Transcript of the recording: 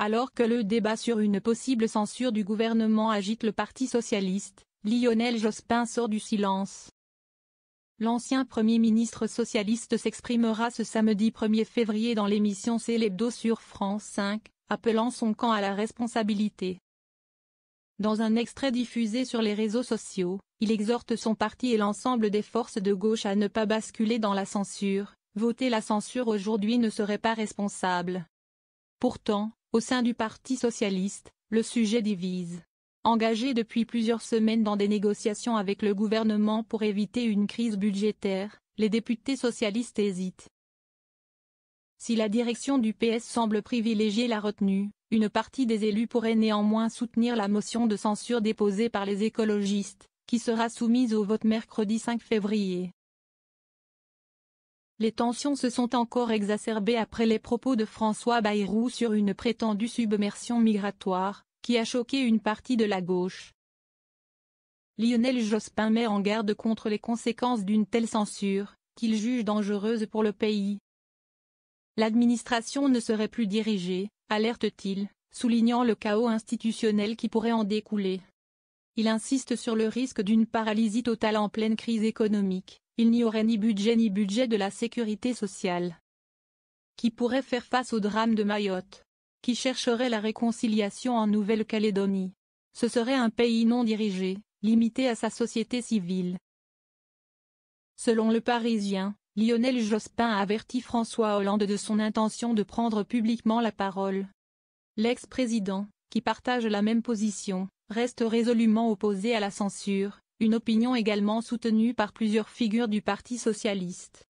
Alors que le débat sur une possible censure du gouvernement agite le Parti socialiste, Lionel Jospin sort du silence. L'ancien Premier ministre socialiste s'exprimera ce samedi 1er février dans l'émission C'est l'Hebdo sur France 5, appelant son camp à la responsabilité. Dans un extrait diffusé sur les réseaux sociaux, il exhorte son parti et l'ensemble des forces de gauche à ne pas basculer dans la censure. Voter la censure aujourd'hui ne serait pas responsable. Pourtant, au sein du Parti socialiste, le sujet divise. Engagés depuis plusieurs semaines dans des négociations avec le gouvernement pour éviter une crise budgétaire, les députés socialistes hésitent. Si la direction du PS semble privilégier la retenue, une partie des élus pourrait néanmoins soutenir la motion de censure déposée par les écologistes, qui sera soumise au vote mercredi 5 février. Les tensions se sont encore exacerbées après les propos de François Bayrou sur une prétendue submersion migratoire, qui a choqué une partie de la gauche. Lionel Jospin met en garde contre les conséquences d'une telle censure, qu'il juge dangereuse pour le pays. L'administration ne serait plus dirigée, alerte-t-il, soulignant le chaos institutionnel qui pourrait en découler. Il insiste sur le risque d'une paralysie totale en pleine crise économique. Il n'y aurait ni budget de la sécurité sociale. Qui pourrait faire face au drame de Mayotte? Qui chercherait la réconciliation en Nouvelle-Calédonie? Ce serait un pays non dirigé, limité à sa société civile. Selon Le Parisien, Lionel Jospin a averti François Hollande de son intention de prendre publiquement la parole. L'ex-président, qui partage la même position, reste résolument opposé à la censure. Une opinion également soutenue par plusieurs figures du Parti socialiste.